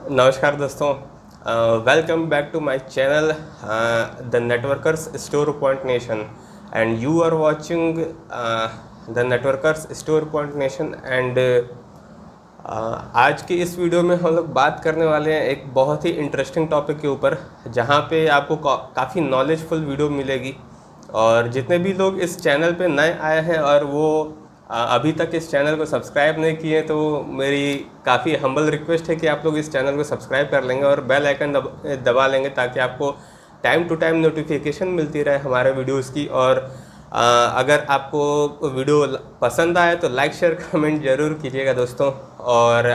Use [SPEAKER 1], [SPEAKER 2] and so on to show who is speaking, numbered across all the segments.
[SPEAKER 1] नमस्कार दोस्तों, welcome back to my channel the networkers store point nation and you are watching the networkers store point nation and आज की इस video में हम लोग बात करने वाले हैं एक बहुत ही इंटरेस्टिंग टॉपिक के ऊपर, जहां पे आपको काफ़ी नॉलेजफुल वीडियो मिलेगी। और जितने भी लोग इस चैनल पे नए आए हैं और वो अभी तक इस चैनल को सब्सक्राइब नहीं किए, तो मेरी काफ़ी हम्बल रिक्वेस्ट है कि आप लोग इस चैनल को सब्सक्राइब कर लेंगे और बेल आइकन दबा लेंगे, ताकि आपको टाइम टू टाइम नोटिफिकेशन मिलती रहे हमारे वीडियोस की। और अगर आपको वीडियो पसंद आए तो लाइक शेयर कमेंट ज़रूर कीजिएगा दोस्तों। और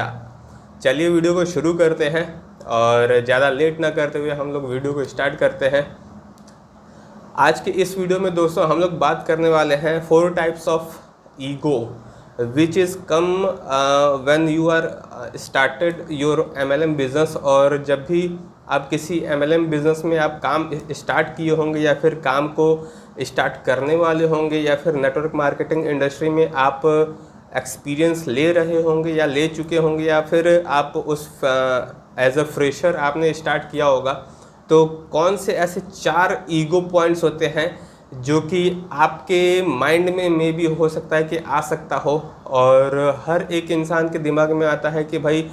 [SPEAKER 1] चलिए वीडियो को शुरू करते हैं और ज़्यादा लेट ना करते हुए हम लोग वीडियो को स्टार्ट करते हैं। आज के इस वीडियो में दोस्तों हम लोग बात करने वाले हैं 4 types of ego which is come when you are started your MLM business. और जब भी आप किसी MLM बिजनेस में आप काम स्टार्ट किए होंगे या फिर काम को स्टार्ट करने वाले होंगे या फिर नेटवर्क मार्केटिंग इंडस्ट्री में आप एक्सपीरियंस ले रहे होंगे या ले चुके होंगे, या फिर आप उस एज अ फ्रेशर आपने स्टार्ट किया होगा, तो कौन से ऐसे 4 ईगो पॉइंट्स होते हैं जो कि आपके माइंड में मे भी हो सकता है कि आ सकता हो। और हर एक इंसान के दिमाग में आता है कि भाई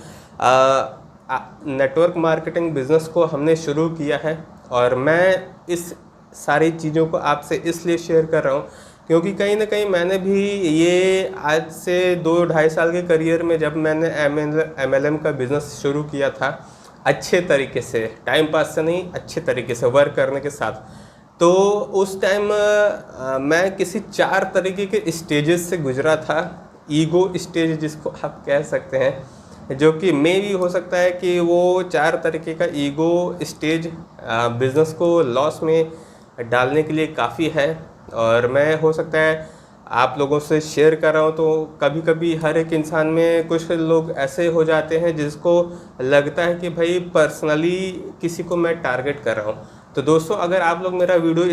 [SPEAKER 1] नेटवर्क मार्केटिंग बिज़नेस को हमने शुरू किया है। और मैं इस सारी चीज़ों को आपसे इसलिए शेयर कर रहा हूँ क्योंकि कहीं ना कहीं मैंने भी ये आज से 2-2.5 साल के करियर में, जब मैंने MLM का बिज़नेस शुरू किया था अच्छे तरीके से, टाइम पास से नहीं, अच्छे तरीके से वर्क करने के साथ, तो उस टाइम मैं किसी 4 तरीके के स्टेजेस से गुजरा था। ईगो स्टेज जिसको आप कह सकते हैं, जो कि मे भी हो सकता है कि वो 4 तरीके का ईगो स्टेज बिज़नेस को लॉस में डालने के लिए काफ़ी है। और मैं हो सकता है आप लोगों से शेयर कर रहा हूँ, तो कभी कभी हर एक इंसान में कुछ लोग ऐसे हो जाते हैं जिसको लगता है कि भाई पर्सनली किसी को मैं टारगेट कर रहा हूँ। तो दोस्तों, अगर आप लोग मेरा वीडियो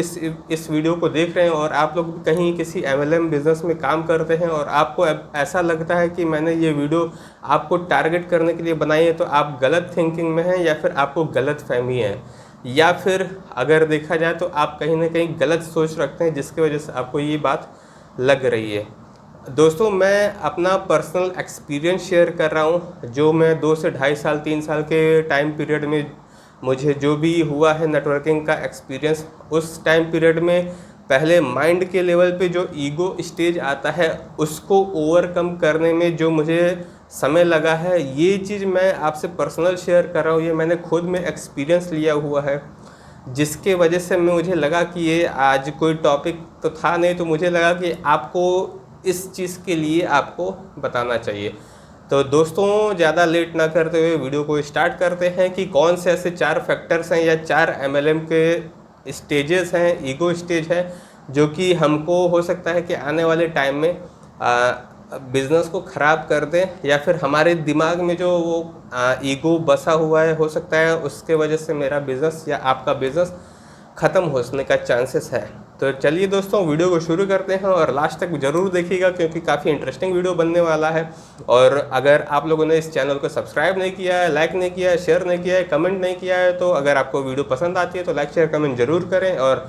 [SPEAKER 1] इस वीडियो को देख रहे हैं और आप लोग कहीं किसी MLM बिज़नेस में काम करते हैं और आपको ऐसा लगता है कि मैंने ये वीडियो आपको टारगेट करने के लिए बनाई है, तो आप गलत थिंकिंग में हैं या फिर आपको गलत फहमी है, या फिर अगर देखा जाए तो आप कहीं ना कहीं गलत सोच रखते हैं जिसकी वजह से आपको ये बात लग रही है। दोस्तों, मैं अपना पर्सनल एक्सपीरियंस शेयर कर रहा हूँ, जो मैं 2 से 2.5 साल 3 साल के टाइम पीरियड में मुझे जो भी हुआ है नेटवर्किंग का एक्सपीरियंस। उस टाइम पीरियड में पहले माइंड के लेवल पे जो ईगो स्टेज आता है उसको ओवरकम करने में जो मुझे समय लगा है, ये चीज़ मैं आपसे पर्सनल शेयर कर रहा हूँ। ये मैंने खुद में एक्सपीरियंस लिया हुआ है, जिसके वजह से मुझे लगा कि ये आज कोई टॉपिक तो था नहीं, तो मुझे लगा कि आपको इस चीज़ के लिए आपको बताना चाहिए। तो दोस्तों, ज़्यादा लेट ना करते हुए वीडियो को स्टार्ट करते हैं कि कौन से ऐसे 4 फैक्टर्स हैं या 4 MLM के स्टेजेस हैं, ईगो स्टेज है, जो कि हमको हो सकता है कि आने वाले टाइम में बिज़नेस को ख़राब कर दें, या फिर हमारे दिमाग में जो वो ईगो बसा हुआ है, हो सकता है उसके वजह से मेरा बिज़नेस या आपका बिज़नेस ख़त्म होने का चांसेस है। तो चलिए दोस्तों, वीडियो को शुरू करते हैं और लास्ट तक ज़रूर देखिएगा क्योंकि काफ़ी इंटरेस्टिंग वीडियो बनने वाला है। और अगर आप लोगों ने इस चैनल को सब्सक्राइब नहीं किया है, लाइक नहीं किया है, शेयर नहीं किया है, कमेंट नहीं किया है, तो अगर आपको वीडियो पसंद आती है तो लाइक शेयर कमेंट ज़रूर करें और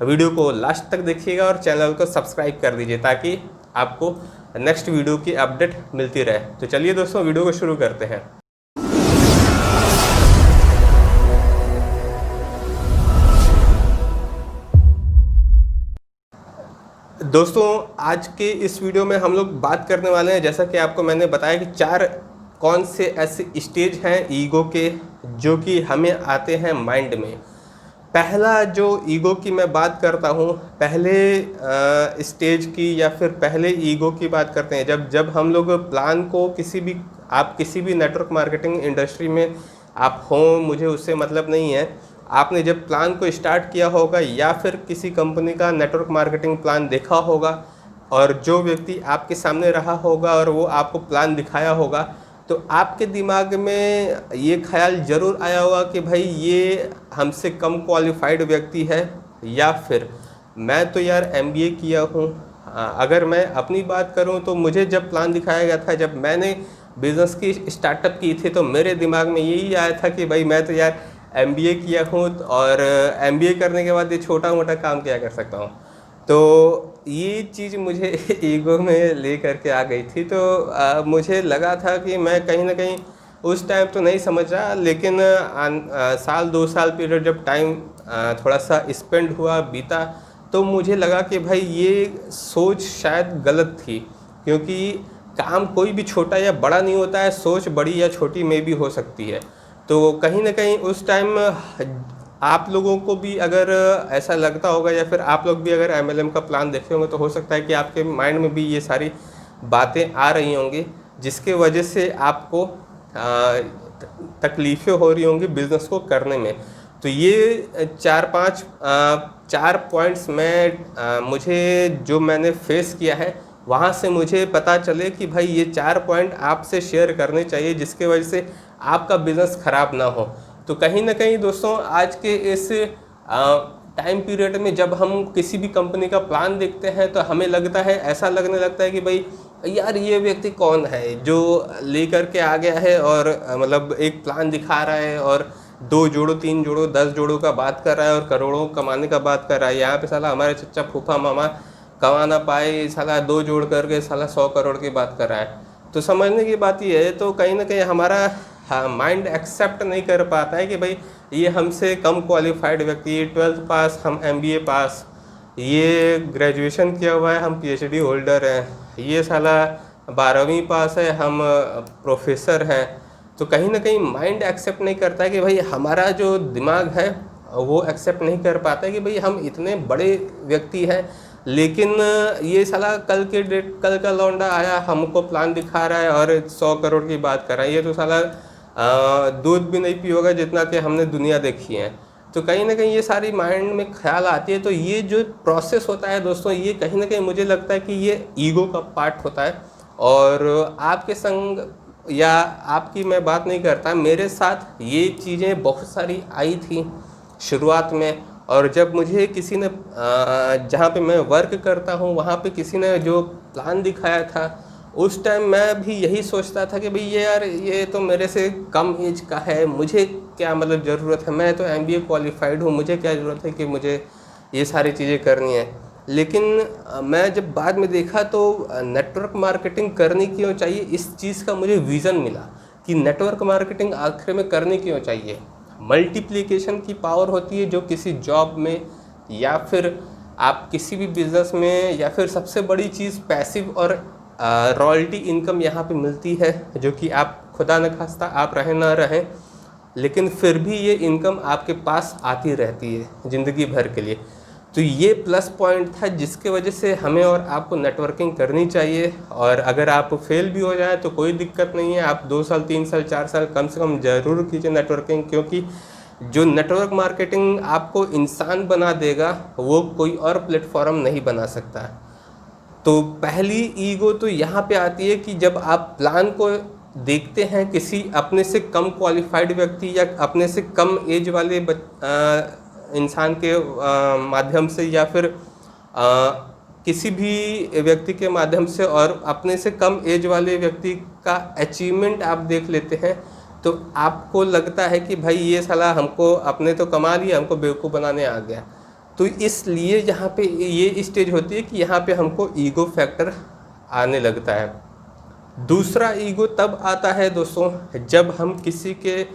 [SPEAKER 1] वीडियो को लास्ट तक देखिएगा और चैनल को सब्सक्राइब कर दीजिए ताकि आपको नेक्स्ट वीडियो की अपडेट मिलती रहे। तो चलिए दोस्तों, वीडियो को शुरू करते हैं। दोस्तों, आज के इस वीडियो में हम लोग बात करने वाले हैं, जैसा कि आपको मैंने बताया कि 4 कौन से ऐसे स्टेज हैं ईगो के जो कि हमें आते हैं माइंड में। पहला जो ईगो की मैं बात करता हूँ, पहले स्टेज की या फिर पहले ईगो की बात करते हैं, जब हम लोग प्लान को किसी भी नेटवर्क मार्केटिंग इंडस्ट्री में आप हों, मुझे उससे मतलब नहीं है, आपने जब प्लान को स्टार्ट किया होगा या फिर किसी कंपनी का नेटवर्क मार्केटिंग प्लान देखा होगा और जो व्यक्ति आपके सामने रहा होगा और वो आपको प्लान दिखाया होगा, तो आपके दिमाग में ये ख्याल ज़रूर आया होगा कि भाई ये हमसे कम क्वालिफाइड व्यक्ति है, या फिर मैं तो यार MBA किया हूँ। अगर मैं अपनी बात करूँ तो मुझे जब प्लान दिखाया गया था, जब मैंने बिज़नेस की स्टार्टअप की थी, तो मेरे दिमाग में यही आया था कि भाई मैं तो यार एमबीए किया हूँ, और एमबीए करने के बाद ये छोटा मोटा काम क्या कर सकता हूँ। तो ये चीज़ मुझे ईगो में ले करके आ गई थी। तो मुझे लगा था कि मैं कहीं ना कहीं उस टाइम तो नहीं समझा, लेकिन साल 2 साल पीरियड जब टाइम थोड़ा सा स्पेंड हुआ बीता, तो मुझे लगा कि भाई ये सोच शायद गलत थी, क्योंकि काम कोई भी छोटा या बड़ा नहीं होता है, सोच बड़ी या छोटी में भी हो सकती है। तो कहीं ना कहीं उस टाइम आप लोगों को भी अगर ऐसा लगता होगा, या फिर आप लोग भी अगर एमएलएम का प्लान देखे होंगे, तो हो सकता है कि आपके माइंड में भी ये सारी बातें आ रही होंगी, जिसके वजह से आपको तकलीफ़ें हो रही होंगी बिज़नेस को करने में। तो ये चार पॉइंट्स मुझे जो मैंने फेस किया है, वहाँ से मुझे पता चले कि भाई ये 4 पॉइंट आपसे शेयर करने चाहिए, जिसके वजह से आपका बिज़नेस ख़राब ना हो। तो कहीं ना कहीं दोस्तों, आज के इस टाइम पीरियड में जब हम किसी भी कंपनी का प्लान देखते हैं, तो हमें लगता है, ऐसा लगने लगता है कि भाई यार ये व्यक्ति कौन है जो लेकर के आ गया है, और मतलब एक प्लान दिखा रहा है, और 2 जोड़ो 3 जोड़ो 10 जोड़ों का बात कर रहा है, और करोड़ों कमाने का बात कर रहा है। यहाँ पे साला हमारे चच्चा फूफा मामा कमा ना पाए, साला 2 जोड़ करके साला 100 करोड़ की बात कर रहा है। तो समझने की बात ये है, तो कहीं ना कहीं हमारा माइंड एक्सेप्ट नहीं कर पाता है कि भाई ये हमसे कम क्वालिफाइड व्यक्ति, 12th पास, हम एमबीए पास, ये ग्रेजुएशन किया हुआ है, हम पीएचडी होल्डर हैं, ये साला 12वीं पास है, हम प्रोफेसर हैं। तो कहीं ना कहीं माइंड एक्सेप्ट नहीं करता है कि भाई हमारा जो दिमाग है वो एक्सेप्ट नहीं कर पाता है कि भाई हम इतने बड़े व्यक्ति हैं, लेकिन ये साला कल का लौंडा आया, हमको प्लान दिखा रहा है और 100 करोड़ की बात कर रहा है। ये तो साला दूध भी नहीं पियोगा जितना कि हमने दुनिया देखी है। तो कहीं ना कहीं ये सारी माइंड में ख्याल आती है। तो ये जो प्रोसेस होता है दोस्तों, ये कहीं ना कहीं मुझे लगता है कि ये ईगो का पार्ट होता है। और आपके संग या आपकी मैं बात नहीं करता, मेरे साथ ये चीज़ें बहुत सारी आई थी शुरुआत में। और जब मुझे किसी ने जहाँ पे मैं वर्क करता हूँ, वहाँ पे किसी ने जो प्लान दिखाया था, उस टाइम मैं भी यही सोचता था कि भाई ये यार ये तो मेरे से कम एज का है, मुझे क्या मतलब ज़रूरत है, मैं तो एमबीए क्वालिफाइड हूँ, मुझे क्या ज़रूरत है कि मुझे ये सारी चीज़ें करनी है। लेकिन मैं जब बाद में देखा तो नेटवर्क मार्केटिंग करनी क्यों चाहिए, इस चीज़ का मुझे विज़न मिला कि नेटवर्क मार्केटिंग आखिर में करनी क्यों चाहिए। मल्टीप्लिकेशन की पावर होती है जो किसी जॉब में, या फिर आप किसी भी बिज़नेस में, या फिर सबसे बड़ी चीज़ पैसिव और रॉयल्टी इनकम यहाँ पे मिलती है, जो कि आप खुदा न खास्ता आप रहें ना रहें, लेकिन फिर भी ये इनकम आपके पास आती रहती है ज़िंदगी भर के लिए। तो ये प्लस पॉइंट था जिसके वजह से हमें और आपको नेटवर्किंग करनी चाहिए। और अगर आप फेल भी हो जाए तो कोई दिक्कत नहीं है, आप 2 साल 3 साल 4 साल कम से कम ज़रूर कीजिए नेटवर्किंग, क्योंकि जो नेटवर्क मार्केटिंग आपको इंसान बना देगा वो कोई और प्लेटफॉर्म नहीं बना सकता। तो पहली ईगो तो यहाँ पे आती है कि जब आप प्लान को देखते हैं किसी अपने से कम क्वालिफाइड व्यक्ति या अपने से कम एज वाले इंसान के माध्यम से, या फिर किसी भी व्यक्ति के माध्यम से, और अपने से कम एज वाले व्यक्ति का अचीवमेंट आप देख लेते हैं, तो आपको लगता है कि भाई ये साला हमको, अपने तो कमा लिया, हमको बेवकूफ़ बनाने आ गया। तो इसलिए यहाँ पे ये स्टेज होती है कि यहाँ पे हमको ईगो फैक्टर आने लगता है। दूसरा ईगो तब आता है दोस्तों जब हम किसी के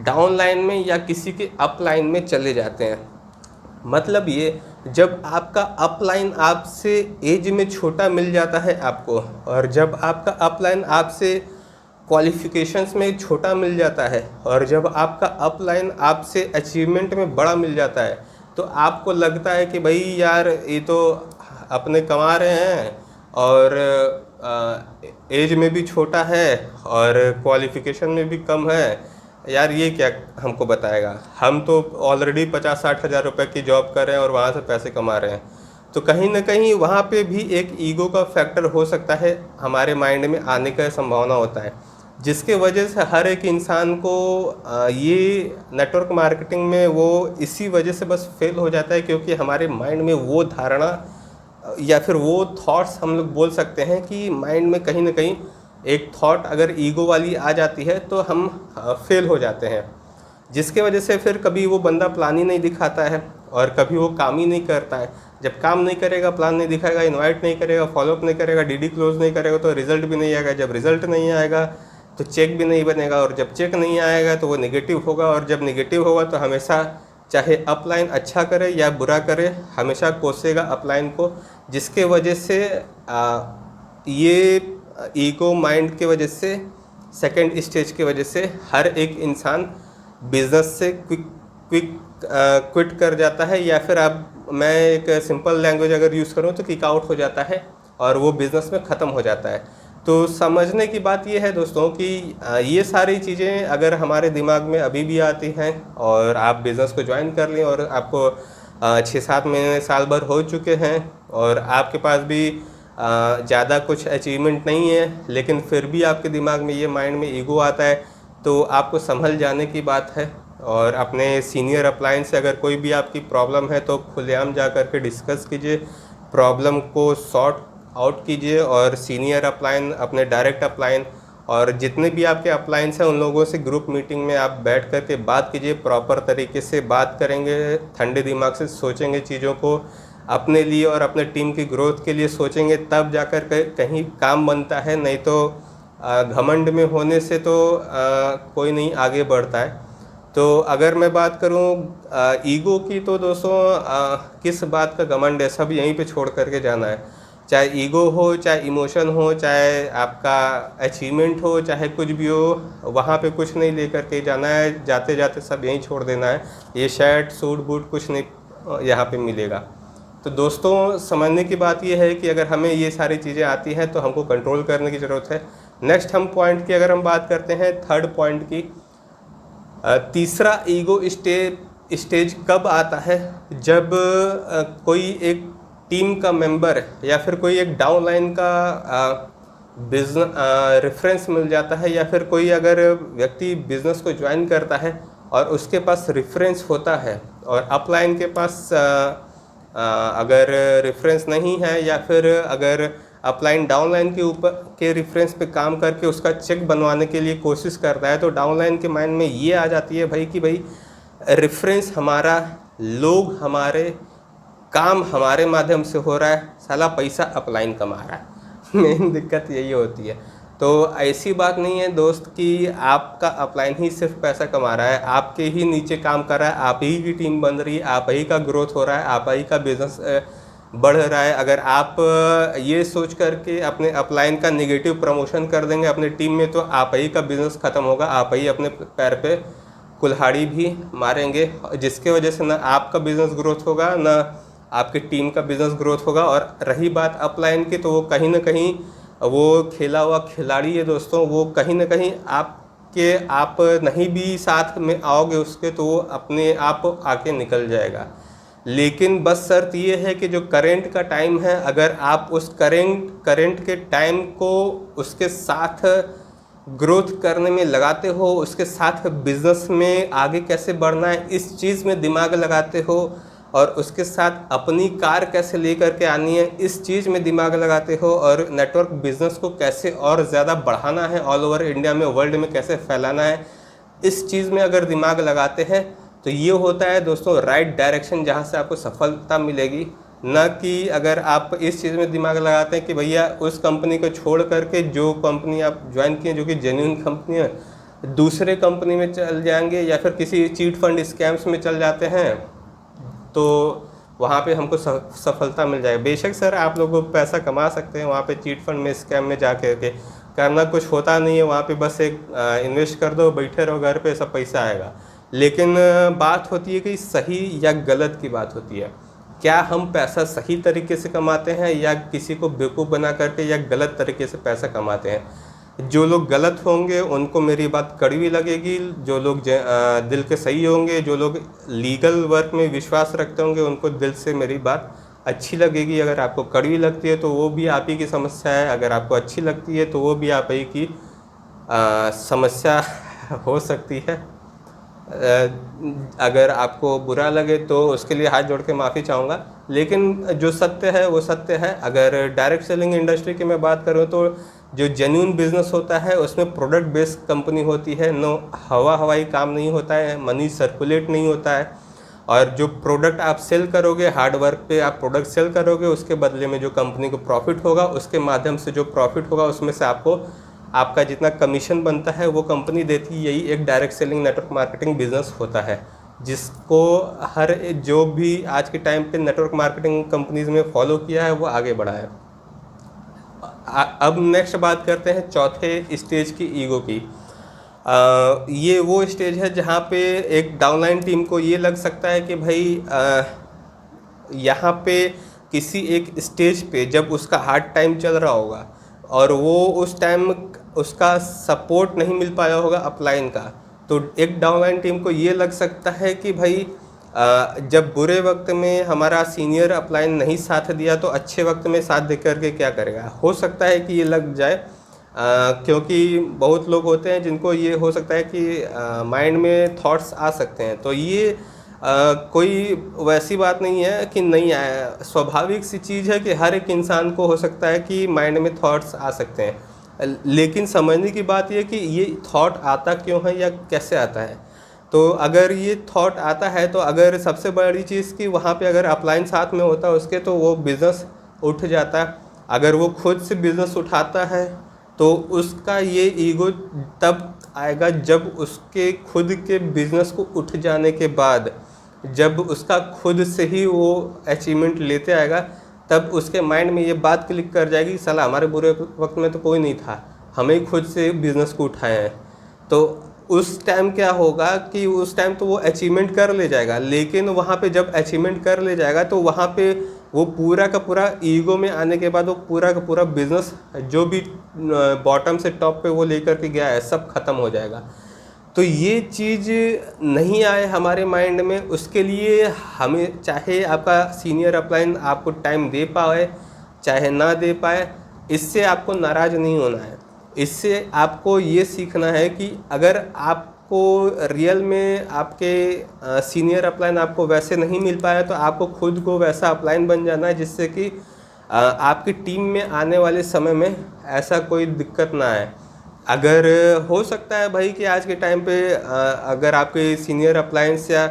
[SPEAKER 1] डाउन लाइन में या किसी के अप लाइन में चले जाते हैं। मतलब ये, जब आपका अप लाइन आपसे एज में छोटा मिल जाता है आपको, और जब आपका अप लाइन आपसे क्वालिफिकेशंस में छोटा मिल जाता है, और जब आपका अप लाइन आपसे अचीवमेंट में बड़ा मिल जाता है, तो आपको लगता है कि भाई यार ये तो अपने कमा रहे हैं, और एज में भी छोटा है, और क्वालिफिकेशन में भी कम है, यार ये क्या हमको बताएगा, हम तो ऑलरेडी 50-60 हज़ार रुपये की जॉब कर रहे हैं और वहाँ से पैसे कमा रहे हैं। तो कहीं ना कहीं वहाँ पे भी एक ईगो का फैक्टर हो सकता है, हमारे माइंड में आने का संभावना होता है, जिसके वजह से हर एक इंसान को ये नेटवर्क मार्केटिंग में वो इसी वजह से बस फेल हो जाता है, क्योंकि हमारे माइंड में वो धारणा या फिर वो थॉट्स हम लोग बोल सकते हैं कि माइंड में कहीं ना कहीं एक थॉट अगर ईगो वाली आ जाती है तो हम फेल हो जाते हैं, जिसके वजह से फिर कभी वो बंदा प्लान ही नहीं दिखाता है और कभी वो काम ही नहीं करता है। जब काम नहीं करेगा, प्लान नहीं दिखाएगा, इनवाइट नहीं करेगा, फॉलोअप नहीं करेगा, डीडी क्लोज नहीं करेगा तो रिजल्ट भी नहीं आएगा। जब रिजल्ट नहीं आएगा तो चेक भी नहीं बनेगा, और जब चेक नहीं आएगा तो वो नेगेटिव होगा, और जब नेगेटिव होगा तो हमेशा चाहे अपलाइन अच्छा करे या बुरा करे, हमेशा कोसेगा अपलाइन को, जिसके वजह से ये ईगो माइंड के वजह से, सेकंड स्टेज की वजह से हर एक इंसान बिजनेस से क्विट कर जाता है, या फिर मैं एक सिंपल लैंग्वेज अगर यूज़ करूँ तो किक आउट हो जाता है और वो बिज़नेस में ख़त्म हो जाता है। तो समझने की बात ये है दोस्तों कि ये सारी चीज़ें अगर हमारे दिमाग में अभी भी आती हैं और आप बिज़नेस को ज्वाइन कर लें और आपको 6-7 महीने साल भर हो चुके हैं और आपके पास भी ज़्यादा कुछ अचीवमेंट नहीं है, लेकिन फिर भी आपके दिमाग में ये माइंड में ईगो आता है, तो आपको संभल जाने की बात है। और अपने सीनियर अपलाइन से अगर कोई भी आपकी प्रॉब्लम है तो खुलेआम जा कर के डिस्कस कीजिए, प्रॉब्लम को सॉर्ट आउट कीजिए, और सीनियर अपलाइन, अपने डायरेक्ट अपलाइन और जितने भी आपके अपलाइंस हैं उन लोगों से ग्रुप मीटिंग में आप बैठ कर के बात कीजिए। प्रॉपर तरीके से बात करेंगे, ठंडे दिमाग से सोचेंगे चीज़ों को, अपने लिए और अपने टीम की ग्रोथ के लिए सोचेंगे, तब जाकर के कहीं काम बनता है। नहीं तो घमंड में होने से तो कोई नहीं आगे बढ़ता है। तो अगर मैं बात करूं ईगो की, तो दोस्तों किस बात का घमंड है, सब यहीं पे छोड़ करके जाना है। चाहे ईगो हो, चाहे इमोशन हो, चाहे आपका अचीवमेंट हो, चाहे कुछ भी हो, वहाँ पे कुछ नहीं लेकर के जाना है, जाते जाते सब यहीं छोड़ देना है। ये शर्ट सूट बूट कुछ नहीं यहाँ पे मिलेगा। तो दोस्तों समझने की बात ये है कि अगर हमें ये सारी चीज़ें आती हैं तो हमको कंट्रोल करने की ज़रूरत है। नेक्स्ट हम पॉइंट की अगर हम बात करते हैं, थर्ड पॉइंट की, तीसरा ईगो स्टेज कब आता है, जब कोई एक टीम का मेंबर या फिर कोई एक डाउनलाइन का बिजनेस रेफरेंस मिल जाता है, या फिर कोई अगर व्यक्ति बिजनेस को ज्वाइन करता है और उसके पास रेफरेंस होता है और अपलाइन के पास अगर रेफरेंस नहीं है, या फिर अगर अपलाइन डाउनलाइन के ऊपर के रेफरेंस पे काम करके उसका चेक बनवाने के लिए कोशिश करता है, तो डाउनलाइन के माइंड में ये आ जाती है भाई कि भाई रेफरेंस हमारा, लोग हमारे, काम हमारे माध्यम से हो रहा है, साला पैसा अपलाइन कमा रहा है। मेन दिक्कत यही होती है। तो ऐसी बात नहीं है दोस्त कि आपका अपलाइन ही सिर्फ पैसा कमा रहा है, आपके ही नीचे काम कर रहा है, आप ही की टीम बन रही है, आप ही का ग्रोथ हो रहा है, आप ही का बिजनेस बढ़ रहा है। अगर आप ये सोच करके अपने अपलाइन का नेगेटिव प्रमोशन कर देंगे अपने टीम में, तो आप ही का बिज़नेस ख़त्म होगा, आप ही अपने पैर पे कुल्हाड़ी भी मारेंगे, जिसके वजह से ना आपका बिज़नेस ग्रोथ होगा, ना आपकी टीम का बिज़नेस ग्रोथ होगा। और रही बात अपलाइन की, तो वो कहीं ना कहीं वो खेला हुआ खिलाड़ी है दोस्तों, वो कहीं ना कहीं आप नहीं भी साथ में आओगे उसके, तो वो अपने आप आके निकल जाएगा। लेकिन बस शर्त ये है कि जो करेंट का टाइम है, अगर आप उस करेंट के टाइम को उसके साथ ग्रोथ करने में लगाते हो, उसके साथ बिजनेस में आगे कैसे बढ़ना है इस चीज़ में दिमाग लगाते हो, और उसके साथ अपनी कार कैसे लेकर के आनी है इस चीज़ में दिमाग लगाते हो, और नेटवर्क बिजनेस को कैसे और ज़्यादा बढ़ाना है, ऑल ओवर इंडिया में, वर्ल्ड में कैसे फैलाना है, इस चीज़ में अगर दिमाग लगाते हैं तो ये होता है दोस्तों राइट डायरेक्शन, जहाँ से आपको सफलता मिलेगी। ना कि अगर आप इस चीज़ में दिमाग लगाते हैं कि भैया उस कंपनी को छोड़ करके जो कंपनी आप ज्वाइन किए जो कि जेन्युइन कंपनी है, दूसरे कंपनी में चल जाएंगे या फिर किसी चीट फंड स्कैम्स में चल जाते हैं, तो वहाँ पे हमको सफलता मिल जाएगी। बेशक सर आप लोग पैसा कमा सकते हैं वहाँ पे चीट फंड में, स्कैम में जा के करना कुछ होता नहीं है, वहाँ पे बस एक इन्वेस्ट कर दो, बैठे रहो घर पे, सब पैसा आएगा। लेकिन बात होती है कि सही या गलत की बात होती है। क्या हम पैसा सही तरीके से कमाते हैं या किसी को बेवकूफ़ बना करके या गलत तरीके से पैसा कमाते हैं? जो लोग गलत होंगे उनको मेरी बात कड़वी लगेगी, जो लोग दिल के सही होंगे, जो लोग लीगल वर्क में विश्वास रखते होंगे, उनको दिल से मेरी बात अच्छी लगेगी। अगर आपको कड़वी लगती है तो वो भी आप ही की समस्या है, अगर आपको अच्छी लगती है तो वो भी आप ही की समस्या हो सकती है। अगर आपको बुरा लगे तो उसके लिए हाथ जोड़ के माफ़ी चाहूँगा, लेकिन जो सत्य है वो सत्य है। अगर डायरेक्ट सेलिंग इंडस्ट्री की मैं बात करूँ तो जो जेन्युइन बिजनेस होता है उसमें प्रोडक्ट बेस्ड कंपनी होती है, नो हवाई काम नहीं होता है, मनी सर्कुलेट नहीं होता है। और जो प्रोडक्ट आप सेल करोगे, हार्ड वर्क पे आप प्रोडक्ट सेल करोगे, उसके बदले में जो कंपनी को प्रॉफिट होगा, उसके माध्यम से जो प्रॉफिट होगा उसमें से आपको आपका जितना कमीशन बनता है वो कंपनी देती है। यही एक direct selling network marketing business होता है, जिसको हर जो भी आज के टाइम पे नेटवर्क मार्केटिंग कंपनीज में फॉलो किया है वो आगे बढ़ा है। अब नेक्स्ट बात करते हैं चौथे स्टेज की, ईगो की। ये वो स्टेज है जहाँ पे एक डाउनलाइन टीम को ये लग सकता है कि भाई यहाँ पे किसी एक स्टेज पे जब उसका हार्ड टाइम चल रहा होगा और वो उस टाइम उसका सपोर्ट नहीं मिल पाया होगा अपलाइन का, तो एक डाउनलाइन टीम को ये लग सकता है कि भाई जब बुरे वक्त में हमारा सीनियर अपलाइन नहीं साथ दिया तो अच्छे वक्त में साथ दे करके क्या करेगा। हो सकता है कि ये लग जाए, क्योंकि बहुत लोग होते हैं जिनको ये हो सकता है कि माइंड में थॉट्स आ सकते हैं। तो ये कोई वैसी बात नहीं है कि नहीं आया, स्वाभाविक सी चीज़ है कि हर एक इंसान को हो सकता है कि माइंड में थॉट्स आ सकते हैं। लेकिन समझने की बात ये कि ये थॉट आता क्यों है या कैसे आता है। तो अगर ये थॉट आता है तो अगर सबसे बड़ी चीज़ कि वहाँ पे अगर अपलाइन साथ में होता है उसके, तो वो बिज़नेस उठ जाता है। अगर वो खुद से बिज़नेस उठाता है तो उसका ये ईगो तब आएगा जब उसके खुद के बिज़नेस को उठ जाने के बाद, जब उसका खुद से ही वो अचीवमेंट लेते आएगा, तब उसके माइंड में ये बात क्लिक कर जाएगी, साला हमारे बुरे वक्त में तो कोई नहीं था, हमें खुद से बिज़नेस को उठाए हैं। तो उस टाइम क्या होगा कि उस टाइम तो वो अचीवमेंट कर ले जाएगा, लेकिन वहाँ पे जब अचीवमेंट कर ले जाएगा तो वहाँ पे वो पूरा का पूरा ईगो में आने के बाद वो पूरा का पूरा बिज़नेस जो भी बॉटम से टॉप पे वो लेकर के गया है सब खत्म हो जाएगा। तो ये चीज़ नहीं आए हमारे माइंड में, उसके लिए हमें चाहे आपका सीनियर अपलाइन आपको टाइम दे पाए चाहे ना दे पाए, इससे आपको नाराज़ नहीं होना है। इससे आपको ये सीखना है कि अगर आपको रियल में आपके सीनियर अपलाइन आपको वैसे नहीं मिल पाया तो आपको खुद को वैसा अपलाइन बन जाना है, जिससे कि आपकी टीम में आने वाले समय में ऐसा कोई दिक्कत ना आए। अगर हो सकता है भाई कि आज के टाइम पे अगर आपके सीनियर अप्लायंस या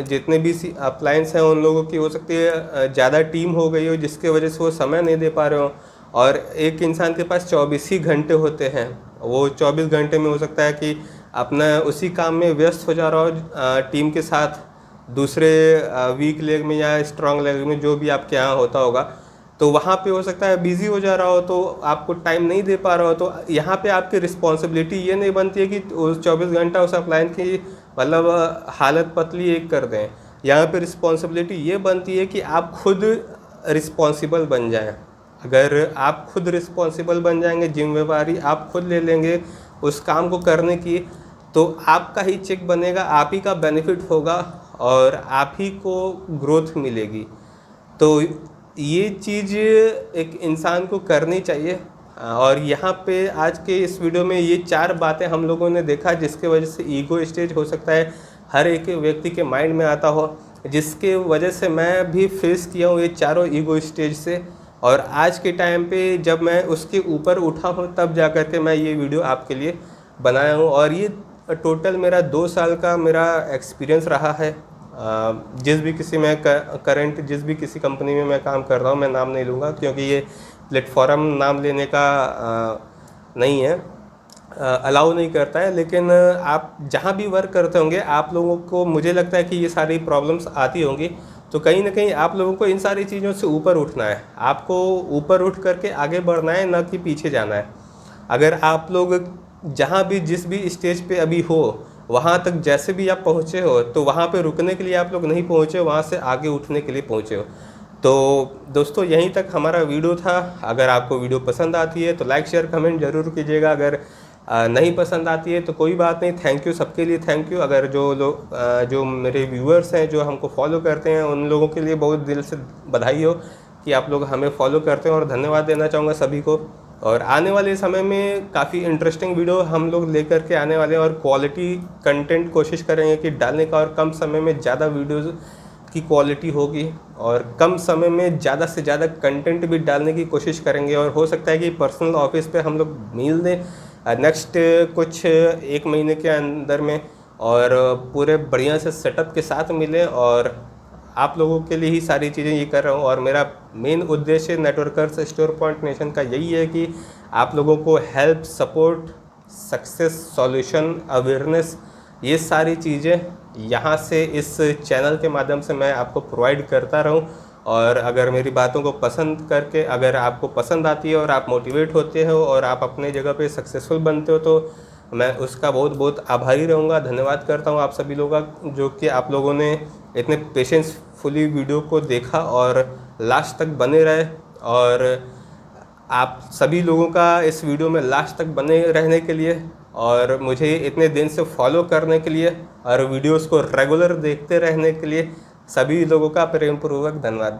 [SPEAKER 1] जितने भी अप्लायंस हैं उन लोगों की हो सकती है ज़्यादा टीम हो गई हो, जिसके वजह से वो समय नहीं दे पा रहे हो, और एक इंसान के पास 24 ही घंटे होते हैं। वो 24 घंटे में हो सकता है कि अपना उसी काम में व्यस्त हो जा रहा हो टीम के साथ, दूसरे वीक लेग में या स्ट्रांग लेग में जो भी आपके यहाँ होता होगा, तो वहाँ पे हो सकता है बिज़ी हो जा रहा हो तो आपको टाइम नहीं दे पा रहा हो। तो यहाँ पे आपकी रिस्पॉन्सिबिलिटी ये नहीं बनती है कि उस 24 घंटा उस अपलाइन की मतलब हालत पतली एक कर दें। यहाँ पे रिस्पॉन्सिबिलिटी ये बनती है कि आप खुद रिस्पॉन्सिबल बन जाएं। अगर आप खुद रिस्पॉन्सिबल बन जाएंगे, जिम्मेवारी आप खुद ले लेंगे उस काम को करने की, तो आपका ही चेक बनेगा, आप ही का बेनिफिट होगा और आप ही को ग्रोथ मिलेगी। तो ये चीज़ एक इंसान को करनी चाहिए। और यहाँ पे आज के इस वीडियो में ये 4 बातें हम लोगों ने देखा जिसके वजह से ईगो स्टेज हो सकता है हर एक व्यक्ति के माइंड में आता हो, जिसके वजह से मैं भी फेस किया हूँ ये चारों ईगो स्टेज से। और आज के टाइम पे जब मैं उसके ऊपर उठा हूँ तब जा कर के मैं ये वीडियो आपके लिए बनाया हूँ। और ये टोटल मेरा 2 साल का मेरा एक्सपीरियंस रहा है। जिस भी किसी मैं करंट जिस भी किसी कंपनी में मैं काम कर रहा हूँ, मैं नाम नहीं लूँगा क्योंकि ये प्लेटफॉर्म नाम लेने का नहीं है, अलाउ नहीं करता है। लेकिन आप जहाँ भी वर्क करते होंगे आप लोगों को मुझे लगता है कि ये सारी प्रॉब्लम्स आती होंगी, तो कहीं ना कहीं आप लोगों को इन सारी चीज़ों से ऊपर उठना है। आपको ऊपर उठ करके आगे बढ़ना है, ना कि पीछे जाना है। अगर आप लोग जहाँ भी जिस भी स्टेज पे अभी हो वहाँ तक जैसे भी आप पहुँचे हो, तो वहाँ पे रुकने के लिए आप लोग नहीं पहुँचे, वहाँ से आगे उठने के लिए पहुँचे हो। तो दोस्तों यहीं तक हमारा वीडियो था। अगर आपको वीडियो पसंद आती है तो लाइक शेयर कमेंट ज़रूर कीजिएगा। अगर नहीं पसंद आती है तो कोई बात नहीं, थैंक यू, सबके लिए थैंक यू। अगर जो लोग जो मेरे व्यूअर्स हैं जो हमको फॉलो करते हैं उन लोगों के लिए बहुत दिल से बधाई हो कि आप लोग हमें फॉलो करते हैं, और धन्यवाद देना चाहूँगा सभी को। और आने वाले समय में काफ़ी इंटरेस्टिंग वीडियो हम लोग लेकर के आने वाले हैं और क्वालिटी कंटेंट कोशिश करेंगे कि डालने का, और कम समय में ज़्यादा वीडियोज़ की क्वालिटी होगी और कम समय में ज़्यादा से ज़्यादा कंटेंट भी डालने की कोशिश करेंगे। और हो सकता है कि पर्सनल ऑफिस पे हम लोग मिल दें नेक्स्ट कुछ 1 महीने के अंदर में, और पूरे बढ़िया से सेटअप के साथ मिलें। और आप लोगों के लिए ही सारी चीज़ें ये कर रहा हूँ। और मेरा मेन उद्देश्य नेटवर्कर्स स्टोर पॉइंट नेशन का यही है कि आप लोगों को help, support, success, solution, awareness, ये सारी चीज़ें यहाँ से इस चैनल के माध्यम से मैं आपको प्रोवाइड करता रहूँ। और अगर मेरी बातों को पसंद करके, अगर आपको पसंद आती है और आप मोटिवेट होते हो और आप अपने जगह पे सक्सेसफुल बनते हो, तो मैं उसका बहुत बहुत आभारी रहूँगा। धन्यवाद करता हूँ आप सभी लोगों का, जो कि आप लोगों ने इतने पेशेंसफुली वीडियो को देखा और लास्ट तक बने रहे। और आप सभी लोगों का इस वीडियो में लास्ट तक बने रहने के लिए और मुझे इतने दिन से फॉलो करने के लिए और वीडियोस को रेगुलर देखते रहने के लिए सभी लोगों का प्रेमपूर्वक धन्यवाद।